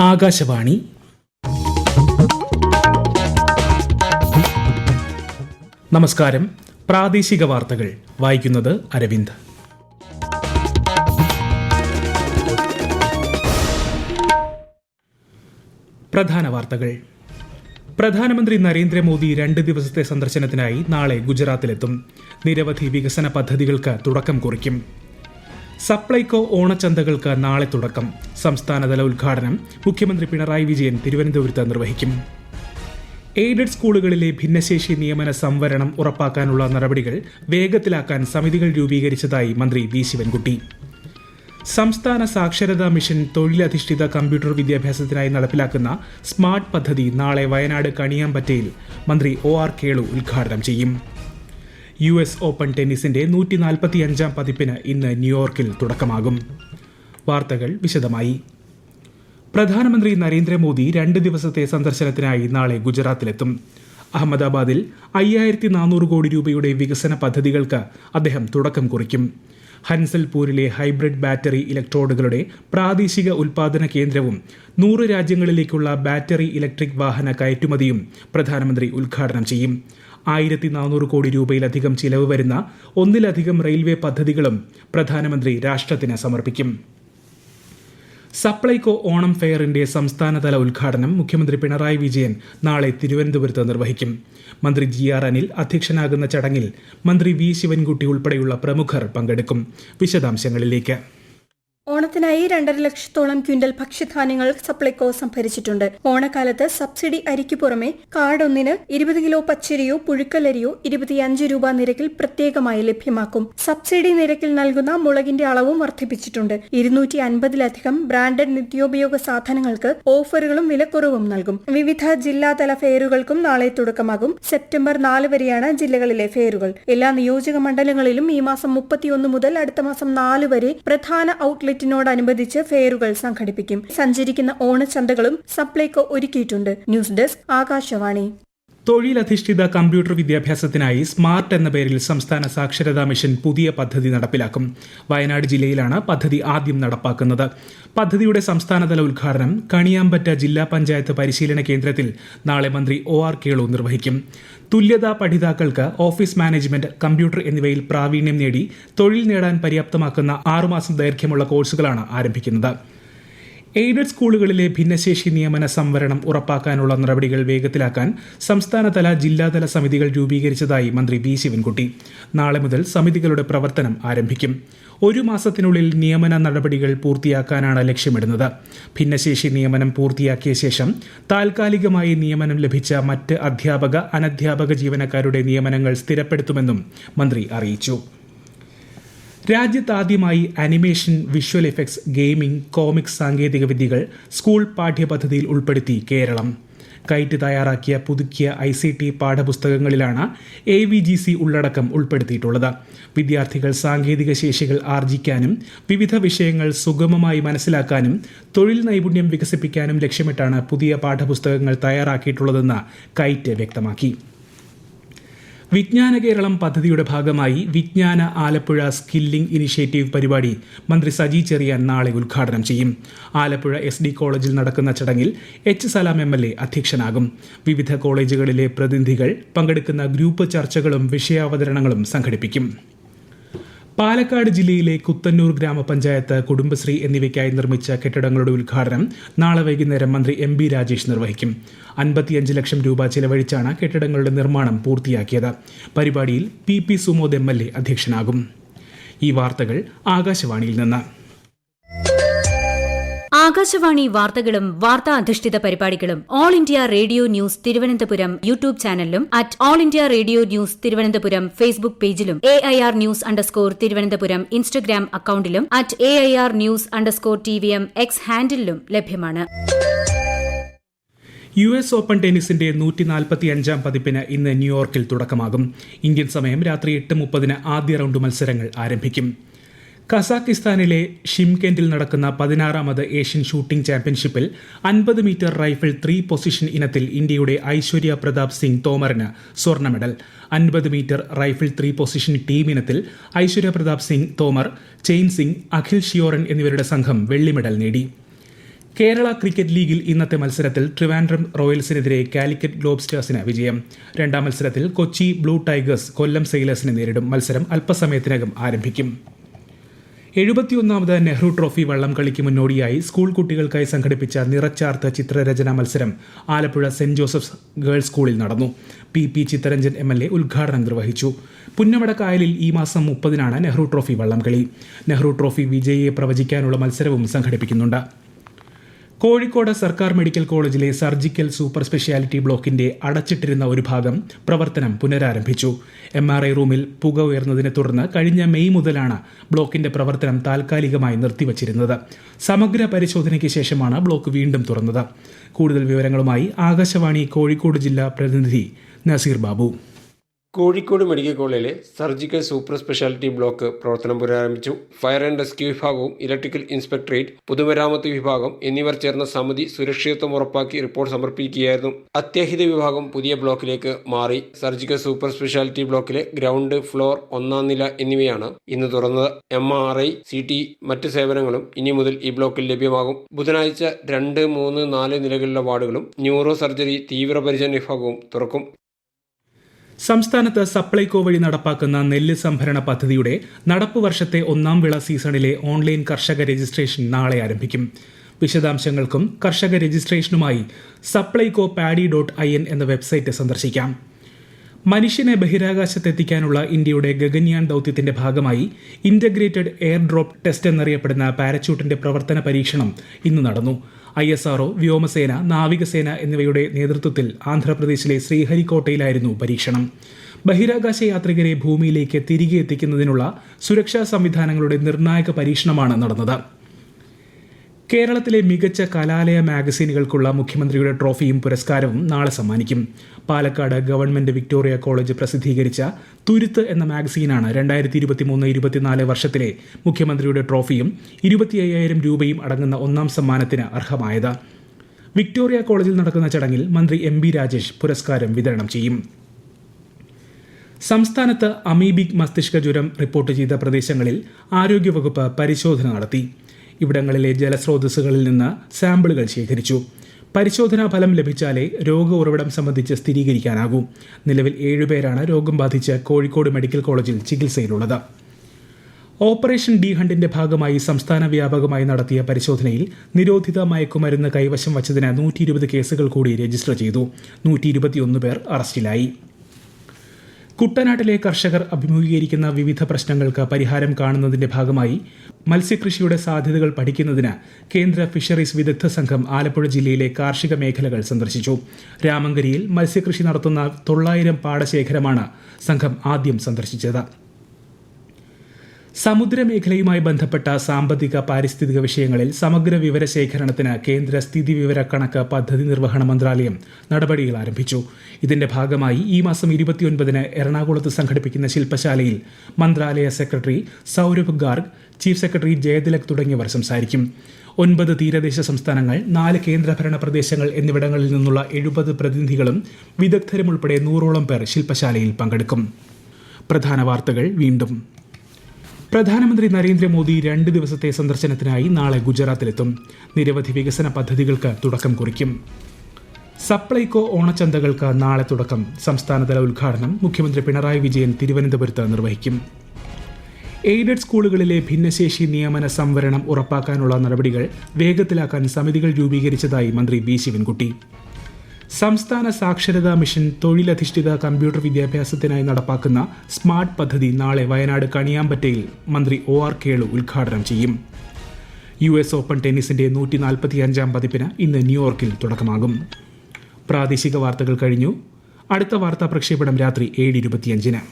ആകാശവാണി. നമസ്കാരം. പ്രാദേശിക വാർത്തകൾ വായിക്കുന്നത് അരവിന്ദ്. പ്രധാന വാർത്തകൾ. പ്രധാനമന്ത്രി നരേന്ദ്രമോദി 2 ദിവസത്തെ സന്ദർശനത്തിനായി നാളെ ഗുജറാത്തിലെത്തും. നിരവധി വികസന പദ്ധതികൾക്ക് തുടക്കം കുറിക്കും. സപ്ലൈകോ ഓണച്ചന്തകൾക്ക് നാളെ തുടക്കം. സംസ്ഥാനതല ഉദ്ഘാടനം മുഖ്യമന്ത്രി പിണറായി വിജയൻ തിരുവനന്തപുരത്ത് നിർവഹിക്കും. എയ്ഡഡ് സ്കൂളുകളിലെ ഭിന്നശേഷി നിയമന സംവരണം ഉറപ്പാക്കാനുള്ള നടപടികൾ വേഗത്തിലാക്കാൻ സമിതികൾ രൂപീകരിച്ചതായി മന്ത്രി വി ശിവൻകുട്ടി. സംസ്ഥാന സാക്ഷരതാ മിഷൻ തൊഴിലധിഷ്ഠിത കമ്പ്യൂട്ടർ വിദ്യാഭ്യാസത്തിനായി നടപ്പിലാക്കുന്ന സ്മാർട്ട് പദ്ധതി നാളെ വയനാട് കണിയാമ്പറ്റയിൽ മന്ത്രി OR കേളു ഉദ്ഘാടനം ചെയ്യും. US ഓപ്പൺ ടെന്നീസിന്റെ 145-ാം പതിപ്പിന് ഇന്ന് ന്യൂയോർക്കിൽ തുടക്കമാകും. വാർത്തകൾ വിശദമായി. പ്രധാനമന്ത്രി നരേന്ദ്രമോദി 2 ദിവസത്തെ സന്ദർശനത്തിനായി നാളെ ഗുജറാത്തിലെത്തും. അഹമ്മദാബാദിൽ 5400 കോടി രൂപയുടെ വികസന പദ്ധതികൾക്ക് അദ്ദേഹം തുടക്കം കുറിക്കും. ഹൻസൽപൂരിലെ ഹൈബ്രിഡ് ബാറ്ററി ഇലക്ട്രോഡുകളുടെ പ്രാദേശിക ഉൽപാദന കേന്ദ്രവും 100 രാജ്യങ്ങളിലേക്കുള്ള ബാറ്ററി ഇലക്ട്രിക് വാഹന കയറ്റുമതിയും പ്രധാനമന്ത്രി ഉദ്ഘാടനം ചെയ്യും. 1400 കോടി രൂപയിലധികം ചിലവ് വരുന്ന 1-ലധികം റെയിൽവേ പദ്ധതികളും പ്രധാനമന്ത്രി രാഷ്ട്രത്തിന് സമർപ്പിക്കും. സപ്ലൈകോ ഓണം ഫെയറിന്റെ സംസ്ഥാനതല ഉദ്ഘാടനം മുഖ്യമന്ത്രി പിണറായി വിജയൻ നാളെ തിരുവനന്തപുരത്ത് നിർവഹിക്കും. മന്ത്രി GR അനിൽ അധ്യക്ഷനാകുന്ന ചടങ്ങിൽ മന്ത്രി വി ശിവൻകുട്ടി ഉൾപ്പെടെയുള്ള പ്രമുഖർ പങ്കെടുക്കും. വിശദാംശങ്ങളിലേക്ക്. ഓണത്തിനായി 2.5 ലക്ഷത്തോളം ക്വിന്റൽ ഭക്ഷ്യധാന്യങ്ങൾ സപ്ലൈകോ സംഭരിച്ചിട്ടുണ്ട്. ഓണക്കാലത്ത് സബ്സിഡി അരിക്ക് പുറമെ കാർഡ് ഒന്നിന് 20 കിലോ പച്ചരിയോ പുഴുക്കലരിയോ 25 രൂപ നിരക്കിൽ പ്രത്യേകമായി ലഭ്യമാക്കും. സബ്സിഡി നിരക്കിൽ നൽകുന്ന മുളകിന്റെ അളവും വർദ്ധിപ്പിച്ചിട്ടുണ്ട്. 250-ലധികം ബ്രാൻഡഡ് നിത്യോപയോഗ സാധനങ്ങൾക്ക് ഓഫറുകളും വിലക്കുറവും നൽകും. വിവിധ ജില്ലാതല ഫെയറുകൾക്കും നാളെ തുടക്കമാകും. സെപ്റ്റംബർ 4 വരെയാണ് ജില്ലകളിലെ ഫെയറുകൾ. എല്ലാ നിയോജക മണ്ഡലങ്ങളിലും ഈ മാസം 31 മുതൽ അടുത്ത മാസം 4 വരെ പ്രധാന ഔട്ട്ലെറ്റിനോടനുബന്ധിച്ച് ഫെയറുകൾ സംഘടിപ്പിക്കും. സഞ്ചരിക്കുന്ന ഓണച്ചന്തകളും സപ്ലൈകോ ഒരുക്കിയിട്ടുണ്ട്. News desk Akashvani. തൊഴിലധിഷ്ഠിത കമ്പ്യൂട്ടർ വിദ്യാഭ്യാസത്തിനായി സ്മാർട്ട് എന്ന പേരിൽ സംസ്ഥാന സാക്ഷരതാ മിഷൻ പുതിയ പദ്ധതി നടപ്പിലാക്കും. വയനാട് ജില്ലയിലാണ് പദ്ധതി ആദ്യം നടപ്പാക്കുന്നത്. പദ്ധതിയുടെ സംസ്ഥാനതല ഉദ്ഘാടനം കണിയാമ്പറ്റ ജില്ലാ പഞ്ചായത്ത് പരിശീലന കേന്ദ്രത്തിൽ നാളെ മന്ത്രി OR കേളു നിർവഹിക്കും. തുല്യതാ പഠിതാക്കൾക്ക് ഓഫീസ് മാനേജ്മെന്റ്, കമ്പ്യൂട്ടർ എന്നിവയിൽ പ്രാവീണ്യം നേടി തൊഴിൽ നേടാൻ പര്യാപ്തമാക്കുന്ന 6 മാസം ദൈർഘ്യമുള്ള കോഴ്സുകളാണ് ആരംഭിക്കുന്നത്. എയ്ഡഡ് സ്കൂളുകളിലെ ഭിന്നശേഷി നിയമന സംവരണം ഉറപ്പാക്കാനുള്ള നടപടികൾ വേഗത്തിലാക്കാൻ സംസ്ഥാനതല ജില്ലാതല സമിതികൾ രൂപീകരിച്ചതായി മന്ത്രി വി ശിവൻകുട്ടി. നാളെ മുതൽ സമിതികളുടെ പ്രവർത്തനം ആരംഭിക്കും. 1 മാസത്തിനുള്ളിൽ നിയമന നടപടികൾ പൂർത്തിയാക്കാനാണ് ലക്ഷ്യമിടുന്നത്. ഭിന്നശേഷി നിയമനം പൂർത്തിയാക്കിയ ശേഷം താൽക്കാലികമായി നിയമനം ലഭിച്ച മറ്റ് അധ്യാപക, അനധ്യാപക ജീവനക്കാരുടെ നിയമനങ്ങൾ സ്ഥിരപ്പെടുത്തുമെന്നും മന്ത്രി അറിയിച്ചു. രാജ്യത്താദ്യമായി animation, visual effects, gaming, comics സാങ്കേതിക വിദ്യകൾ സ്കൂൾ പാഠ്യപദ്ധതിയിൽ ഉൾപ്പെടുത്തി കേരളം. കൈറ്റ് തയ്യാറാക്കിയ പുതുക്കിയ ICT പാഠപുസ്തകങ്ങളിലാണ് AVGC ഉള്ളടക്കം ഉൾപ്പെടുത്തിയിട്ടുള്ളത്. വിദ്യാർത്ഥികൾ സാങ്കേതിക ശേഷികൾ ആർജിക്കാനും വിവിധ വിഷയങ്ങൾ സുഗമമായി മനസ്സിലാക്കാനും തൊഴിൽ നൈപുണ്യം വികസിപ്പിക്കാനും ലക്ഷ്യമിട്ടാണ് പുതിയ പാഠപുസ്തകങ്ങൾ തയ്യാറാക്കിയിട്ടുള്ളതെന്ന് കൈറ്റ് വ്യക്തമാക്കി. വിജ്ഞാന കേരളം പദ്ധതിയുടെ ഭാഗമായി വിജ്ഞാന ആലപ്പുഴ സ്കില്ലിംഗ് ഇനിഷ്യേറ്റീവ് പരിപാടി മന്ത്രി സജി ചെറിയാൻ നാളെ ഉദ്ഘാടനം ചെയ്യും. ആലപ്പുഴ SD കോളേജിൽ നടക്കുന്ന ചടങ്ങിൽ H സലാം MLA അധ്യക്ഷനാകും. വിവിധ കോളേജുകളിലെ പ്രതിനിധികൾ പങ്കെടുക്കുന്ന ഗ്രൂപ്പ് ചർച്ചകളും വിഷയാവതരണങ്ങളും സംഘടിപ്പിക്കും. പാലക്കാട് ജില്ലയിലെ കുത്തന്നൂർ ഗ്രാമപഞ്ചായത്ത്, കുടുംബശ്രീ എന്നിവയ്ക്കായി നിർമ്മിച്ച കെട്ടിടങ്ങളുടെ ഉദ്ഘാടനം നാളെ വൈകുന്നേരം മന്ത്രി MB രാജേഷ് നിർവഹിക്കും. 55 ലക്ഷം രൂപ ചിലവഴിച്ചാണ് കെട്ടിടങ്ങളുടെ നിർമ്മാണം പൂർത്തിയാക്കിയത്. പരിപാടിയിൽ PP സുമോദ് MLA അധ്യക്ഷനാകും. ഈ വാർത്തകൾ ആകാശവാണിയിൽ നിന്ന്. ആകാശവാണി വാർത്തകളും വാർത്താ അധിഷ്ഠിത പരിപാടികളും All India Radio News Thiruvananthapuram YouTube ചാനലിലും @All India Radio News Thiruvananthapuram Facebook പേജിലും AIR ന്യൂസ് _തിരുവനന്തപുരം ഇൻസ്റ്റഗ്രാം അക്കൌണ്ടിലും @AIR ന്യൂസ് _TVM X ഹാൻഡിലും ലഭ്യമാണ്. US ഓപ്പൺ ടെന്നീസിന്റെ 145-ാം പതിപ്പിന് ഇന്ന് ന്യൂയോർക്കിൽ തുടക്കമാകും. ഇന്ത്യൻ സമയം രാത്രി 8:30 ആദ്യ റൌണ്ട് മത്സരങ്ങൾ ആരംഭിക്കും. കസാക്കിസ്ഥാനിലെ ഷിംകെന്റിൽ നടക്കുന്ന 16ാമത് ഏഷ്യൻ ഷൂട്ടിംഗ് ചാമ്പ്യൻഷിപ്പിൽ 50 മീറ്റർ റൈഫിൾ 3 പൊസിഷൻ ഇനത്തിൽ ഇന്ത്യയുടെ ഐശ്വര്യ പ്രതാപ് സിംഗ് തോമറിന് സ്വർണ്ണ medal. 50 metre rifle 3 position team ഇനത്തിൽ ഐശ്വര്യ പ്രതാപ് സിംഗ് തോമർ, ചെയിൻ സിംഗ്, അഖിൽ ഷിയോറൻ എന്നിവരുടെ സംഘം വെള്ളി മെഡൽ നേടി. കേരള ക്രിക്കറ്റ് ലീഗിൽ ഇന്നത്തെ മത്സരത്തിൽ ട്രിവാൻഡ്രം റോയൽസിനെതിരെ കാലിക്കറ്റ് ഗ്ലോബ്സ്റ്റേഴ്സിന് വിജയം. രണ്ടാം മത്സരത്തിൽ കൊച്ചി ബ്ലൂ ടൈഗേഴ്സ് കൊല്ലം സെയിലേഴ്സിനെ നേരിടും. മത്സരം അല്പസമയത്തിനകം ആരംഭിക്കും. 71ാമത് നെഹ്റു ട്രോഫി വള്ളംകളിക്ക് മുന്നോടിയായി സ്കൂൾ കുട്ടികൾക്കായി സംഘടിപ്പിച്ച നിറച്ചാർത്ത് ചിത്രരചനാ മത്സരം ആലപ്പുഴ സെന്റ് ജോസഫ്സ് ഗേൾസ് സ്കൂളിൽ നടന്നു. പി ചിത്തരഞ്ജൻ MLA ഉദ്ഘാടനം നിർവഹിച്ചു. പുന്നമട കായലിൽ ഈ മാസം 30-നാണ് നെഹ്റു ട്രോഫി വള്ളംകളി. നെഹ്റു ട്രോഫി വിജയിയെ പ്രവചിക്കാനുള്ള മത്സരവും സംഘടിപ്പിക്കുന്നുണ്ട്. കോഴിക്കോട് സർക്കാർ മെഡിക്കൽ കോളേജിലെ സർജിക്കൽ സൂപ്പർ സ്പെഷ്യാലിറ്റി ബ്ലോക്കിന്റെ അടച്ചിട്ടിരുന്ന ഒരു ഭാഗം പ്രവർത്തനം പുനരാരംഭിച്ചു. MRI റൂമിൽ പുക ഉയർന്നതിനെ തുടർന്ന് കഴിഞ്ഞ മെയ് മുതലാണ് ബ്ലോക്കിന്റെ പ്രവർത്തനം താൽക്കാലികമായി നിർത്തിവച്ചിരുന്നത്. സമഗ്ര പരിശോധനയ്ക്ക് ശേഷമാണ് ബ്ലോക്ക് വീണ്ടും തുറന്നത്. കൂടുതൽ വിവരങ്ങളുമായി ആകാശവാണി കോഴിക്കോട് ജില്ലാ പ്രതിനിധി നസീർ ബാബു. കോഴിക്കോട് മെഡിക്കൽ കോളേജിലെ സർജിക്കൽ സൂപ്പർ സ്പെഷ്യാലിറ്റി ബ്ലോക്ക് പ്രവർത്തനം പുനരാരംഭിച്ചു. ഫയർ ആൻഡ് റെസ്ക്യൂ വിഭാഗവും ഇലക്ട്രിക്കൽ ഇൻസ്പെക്ടറേറ്റ്, പൊതുമരാമത്ത് വിഭാഗം എന്നിവർ ചേർന്ന സമിതി സുരക്ഷിതത്വം ഉറപ്പാക്കി റിപ്പോർട്ട് സമർപ്പിക്കുകയായിരുന്നു. അത്യാഹിത വിഭാഗം പുതിയ ബ്ലോക്കിലേക്ക് മാറി. സർജിക്കൽ സൂപ്പർ സ്പെഷ്യാലിറ്റി ബ്ലോക്കിലെ ഗ്രൗണ്ട് ഫ്ലോർ, 1ാം നില എന്നിവയാണ് ഇന്ന് തുറന്നത്. MRI, CT മറ്റ് സേവനങ്ങളും ഇനി മുതൽ ഈ ബ്ലോക്കിൽ ലഭ്യമാകും. ബുധനാഴ്ച 2, 3, 4 നിലകളിലെ വാർഡുകളും ന്യൂറോ സർജറി, തീവ്രപരിചരണ വിഭാഗവും തുറക്കും. സംസ്ഥാനത്ത് സപ്ലൈകോ വഴി നടപ്പാക്കുന്ന നെല്ല് സംഭരണ പദ്ധതിയുടെ നടപ്പ് വർഷത്തെ 1ാം വിള സീസണിലെ ഓൺലൈൻ കർഷക രജിസ്ട്രേഷൻ നാളെ ആരംഭിക്കും. വിശദാംശങ്ങൾക്കും കർഷക രജിസ്ട്രേഷനുമായി supplyco.paddy.in എന്ന വെബ്സൈറ്റ് സന്ദർശിക്കാം. മനുഷ്യനെ ബഹിരാകാശത്തെത്തിക്കാനുള്ള ഇന്ത്യയുടെ ഗഗൻയാൻ ദൌത്യത്തിന്റെ ഭാഗമായി ഇന്റഗ്രേറ്റഡ് എയർ ഡ്രോപ്പ് ടെസ്റ്റ് എന്നറിയപ്പെടുന്ന പാരച്യൂട്ടിന്റെ പ്രവർത്തന പരീക്ഷണം ഇന്ന് നടന്നു. ISRO, വ്യോമസേന, നാവികസേന എന്നിവയുടെ നേതൃത്വത്തിൽ ആന്ധ്രാപ്രദേശിലെ ശ്രീഹരിക്കോട്ടയിലായിരുന്നു പരീക്ഷണം. ബഹിരാകാശ യാത്രികരെ ഭൂമിയിലേക്ക് തിരികെ എത്തിക്കുന്നതിനുള്ള സുരക്ഷാ സംവിധാനങ്ങളുടെ നിർണായക പരീക്ഷണമാണ് നടന്നത്. കേരളത്തിലെ മികച്ച കലാലയ മാഗസീനുകൾക്കുള്ള മുഖ്യമന്ത്രിയുടെ ട്രോഫിയും പുരസ്കാരവും നാളെ സമ്മാനിക്കും. പാലക്കാട് ഗവൺമെന്റ് വിക്ടോറിയ കോളേജ് പ്രസിദ്ധീകരിച്ച തുരുത്ത് എന്ന മാഗസീനാണ് 2023-24 വർഷത്തിലെ മുഖ്യമന്ത്രിയുടെ ട്രോഫിയും 25,000 രൂപയും അടങ്ങുന്ന 1ാം സമ്മാനത്തിന് അർഹമായത്. വിക്ടോറിയ കോളേജിൽ നടക്കുന്ന ചടങ്ങിൽ മന്ത്രി MB രാജേഷ് പുരസ്കാരം വിതരണം ചെയ്യും. സംസ്ഥാനത്ത് അമീബിക് മസ്തിഷ്ക ജ്വരം റിപ്പോർട്ട് ചെയ്ത പ്രദേശങ്ങളിൽ ആരോഗ്യവകുപ്പ് പരിശോധന നടത്തി. ഇവിടങ്ങളിലെ ജലസ്രോതസ്സുകളിൽ നിന്ന് സാമ്പിളുകൾ ശേഖരിച്ചു. പരിശോധനാ ഫലം ലഭിച്ചാലേ രോഗ ഉറവിടം സംബന്ധിച്ച് സ്ഥിരീകരിക്കാനാകൂ. നിലവിൽ 7 പേരാണ് രോഗം ബാധിച്ച് കോഴിക്കോട് മെഡിക്കൽ കോളേജിൽ ചികിത്സയിലുള്ളത്. ഓപ്പറേഷൻ ഡി ഹണ്ടിന്റെ ഭാഗമായി സംസ്ഥാന വ്യാപകമായി നടത്തിയ പരിശോധനയിൽ നിരോധിത മയക്കുമരുന്ന് കൈവശം വച്ചതിന് 120 കേസുകൾ കൂടി രജിസ്റ്റർ ചെയ്തു. 121 പേർ അറസ്റ്റിലായി. കുട്ടനാട്ടിലെ കർഷകർ അഭിമുഖീകരിക്കുന്ന വിവിധ പ്രശ്നങ്ങൾക്ക് പരിഹാരം കാണുന്നതിന്റെ ഭാഗമായി മത്സ്യകൃഷിയുടെ സാധ്യതകൾ പഠിക്കുന്നതിന് കേന്ദ്ര ഫിഷറീസ് വിദഗ്ധ സംഘം ആലപ്പുഴ ജില്ലയിലെ കാർഷിക മേഖലകൾ സന്ദർശിച്ചു. രാമങ്കരിയിൽ മത്സ്യകൃഷി നടത്തുന്ന 900 പാടശേഖരമാണ് സംഘം ആദ്യം സന്ദർശിച്ചത്. സമുദ്രമേഖലയുമായി ബന്ധപ്പെട്ട സാമ്പത്തിക, പാരിസ്ഥിതിക വിഷയങ്ങളിൽ സമഗ്ര വിവരശേഖരണത്തിന് കേന്ദ്ര സ്ഥിതിവിവര കണക്ക് പദ്ധതി നിർവഹണ മന്ത്രാലയം നടപടികൾ ആരംഭിച്ചു. ഇതിന്റെ ഭാഗമായി ഈ മാസം 29-ന് എറണാകുളത്ത് സംഘടിപ്പിക്കുന്ന ശില്പശാലയിൽ മന്ത്രാലയ secretary Saurabh Garg, chief secretary Jayathilak തുടങ്ങിയവർ സംസാരിക്കും. 9 തീരദേശ സംസ്ഥാനങ്ങൾ, 4 കേന്ദ്രഭരണ പ്രദേശങ്ങൾ എന്നിവിടങ്ങളിൽ നിന്നുള്ള 70 പ്രതിനിധികളും വിദഗ്ധരും ഉൾപ്പെടെ 100ഓളം പേർ ശില്പശാലയിൽ പങ്കെടുക്കും. പ്രധാന വാർത്തകൾ വീണ്ടും. പ്രധാനമന്ത്രി നരേന്ദ്രമോദി 2 ദിവസത്തെ സന്ദർശനത്തിനായി നാളെ ഗുജറാത്തിലെത്തും. നിരവധി വികസന പദ്ധതികൾക്ക് തുടക്കം കുറിക്കും. സപ്ലൈകോ ഓണച്ചന്തകൾക്ക് നാളെ തുടക്കം. സംസ്ഥാനതല ഉദ്ഘാടനം മുഖ്യമന്ത്രി പിണറായി വിജയൻ തിരുവനന്തപുരത്ത് നിർവഹിക്കും. എയ്ഡഡ് സ്കൂളുകളിലെ ഭിന്നശേഷി നിയമന സംവരണം ഉറപ്പാക്കാനുള്ള നടപടികൾ വേഗത്തിലാക്കാൻ സമിതികൾ രൂപീകരിച്ചതായി മന്ത്രി വി ശിവൻകുട്ടി. സംസ്ഥാന സാക്ഷരതാ മിഷൻ തൊഴിലധിഷ്ഠിത കമ്പ്യൂട്ടർ വിദ്യാഭ്യാസത്തിനായി നടപ്പാക്കുന്ന സ്മാർട്ട് പദ്ധതി നാളെ വയനാട് കണിയാമ്പറ്റയിൽ മന്ത്രി OR കേളു ഉദ്ഘാടനം ചെയ്യും. US ഓപ്പൺ ടെന്നീസിന്റെ 145-ാം പതിപ്പിന് ഇന്ന് ന്യൂയോർക്കിൽ തുടക്കമാകും. പ്രാദേശിക വാർത്തകൾ കഴിഞ്ഞു. അടുത്ത വാർത്താ പ്രക്ഷേപണം രാത്രി 7:25-ന്.